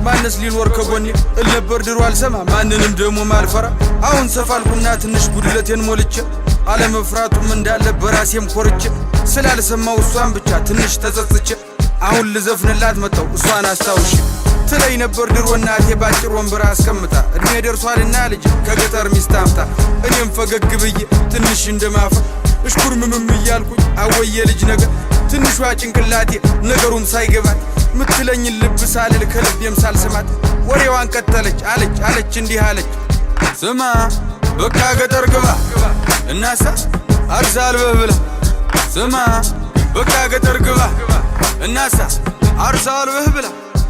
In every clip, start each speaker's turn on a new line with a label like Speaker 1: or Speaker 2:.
Speaker 1: ማንስ ሊኖር ከጎኔ እልነበር ድሮ አልሰማ ማንንም ደሞ ማልፈራ አሁን ሰፋልኩና ትንሽ ጉድለቴን ሞልቼ አለመፍራቱም እንዳለ በራሴም ኮርቼ ስላልሰማው እሷን ብቻ ትንሽ ተጸጽቼ አሁን ልዘፍንላት መጣው እሷን አስታውሼ ትለይ ነበር ድሮ እናቴ ባጭር ወንበር አስቀምጣ እድሜ ደርሷልና ልጅ ከገጠር ሚስት አምጣ እኔም ፈገግ ብዬ ትንሽ እንደማፈ እሽኩር ምምም እያልኩኝ አወየ ልጅ ነገር ትንሿ ጭንቅላቴ ነገሩም ሳይገባት ምትለኝ ልብ ሳልል ከልቤም ሳልስማት ወሬዋን ቀጠለች አለች እንዲህ አለች ስማ በቃ ገጠር ግባ እናሳ አርሳልበህ ብላ ስማ በቃ ገጠር ግባ እናሳ አርሳልበህ ብላ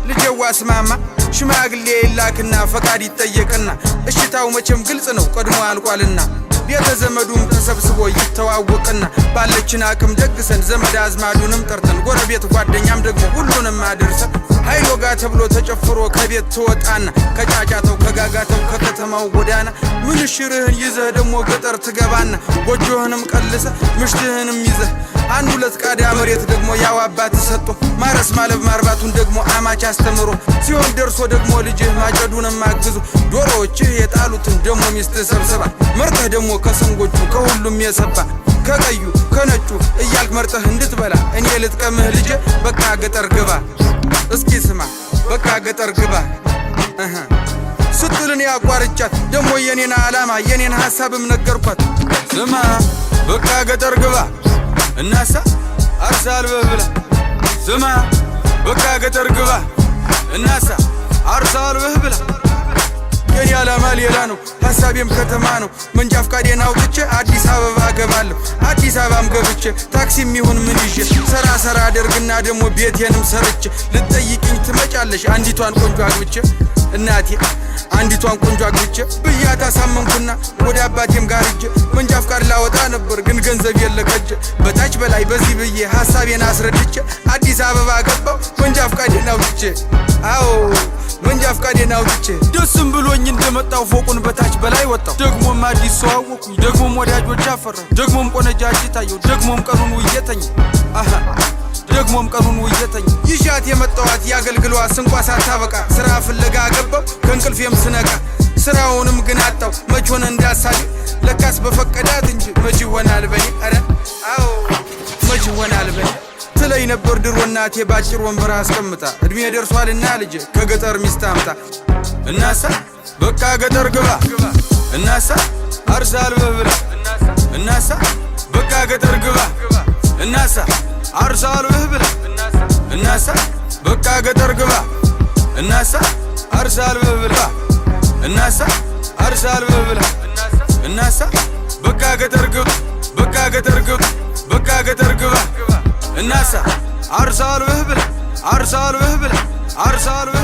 Speaker 1: ልጄዋ ስማማ ሽማግሌ ይላክና ፈቃድ ይጠየቅና እሽታው መቼም ግልጽ ነው ቀድሞ አልቋልና ቤተ ዘመዱም ተሰብስቦ ይተዋወቅና ባለችን አቅም ደግሰን ዘመድ አዝማዱንም ጠርተን ጎረቤት ጓደኛም ደግሞ ሁሉንም አድርሰን ኃይሎጋ ተብሎ ተጨፍሮ ከቤት ተወጣና ከጫጫተው ከጋጋተው ከከተማው ጎዳና ምንሽርህን ይዘህ ደግሞ ገጠር ትገባና ጎጆህንም ቀልሰ ምሽትህንም ይዘህ አንድ ሁለት ቃዳ መሬት ደግሞ ያው አባት ሰጥቶ ማረስ ማለብ ማርባቱን ደግሞ አማች አስተምሮ ሲሆን ደርሶ ደግሞ ልጅህ ማጨዱንም አግዙ ዶሮዎችህ የጣሉትን ደግሞ ሚስት ሰብስባ መርጠህ ደግሞ ከሰንጎቹ ከሁሉም የሰባ ከቀዩ ከነጩ እያልክ መርጠህ እንድትበላ እኔ ልጥቀምህ ልጄ በቃ ገጠር ግባ እስኪ ስማ በቃ ገጠር ግባ ስትልን ያቋርጫት ደግሞ የኔን ዓላማ የኔን ሐሳብም ነገርኳት ስማ በቃ ገጠር ግባ እናሳ አርሳልበህ ብላ ስማ በቃ ገጠር ግባ እናሳ አርሳልበህ ብላ የኔ ዓላማ ሌላ ነው ሐሳቤም ከተማ ነው መንጃ ፍቃዴን አውጥቼ አዲስ አበባ ገባለሁ አዲስ አበባም ገብቼ ታክሲም ይሁን ምን ይዤ ሰራ አደርግና ደግሞ ቤቴንም ሰርቼ ልትጠይቂኝ ትመጫለሽ አንዲቷን ቆንጆ አግብቼ እናቴ አንዲቷን ቆንጆ አግብቼ ብያት አሳመንኩና ወደ አባቴም ጋር ሂጄ መንጃ ፍቃድ ላወጣ ነበር ግን ገንዘብ የለከጀ በታች በላይ በዚህ ብዬ ሐሳቤን አስረድቼ አዲስ አበባ ገባው መንጃ ፍቃዴን አውጥቼ አዎ መንጃ ፍቃዴን አውጥቼ ደስም ብሎኝ እንደመጣው ፎቁን በታች በላይ ወጣው ደግሞም አዲስ ሰው አወኩኝ ደግሞም ወዳጆች አፈራው ደግሞም ቆነጃጅ ታየው ደግሞም ቀኑን ውየተኝ ደግሞም ቀኑን ውየተኝ ይሻት የመጣዋት ያገልግሏ ስንቋ ሳታበቃ ስራ ፍለጋ ገባው ከእንቅልፌም ስነቃ ስራውንም ግን አጣው መች ሆነ እንዳሳቢ ለካስ በፈቀዳት እንጂ መች ይሆናል በኔ አረ አዎ መች ይሆናል በኔ ትለይ ነበር ድሮ እናቴ ባጭር ወንበር አስቀምጣ እድሜ ደርሷልና ልጅ ከገጠር ሚስት አምጣ እናሳ በቃ ገጠር ግባ እናሳ አርሳልበህ ብላ እናሳ በቃ ገጠር ግባ እናሳ አርሳልበህ ብላ እናሳ በቃ ገጠር ግባ እናሳ አርሳልበህ ብላ እናሳ አርሳልበህ ብላ እናሳ በቃ ገጠር ግባ በቃ ገጠር ግባ በቃ ገጠር ግባ እናሳ አርሳልበህ ብላ አርሳልበህ ብላ አርሳልበህ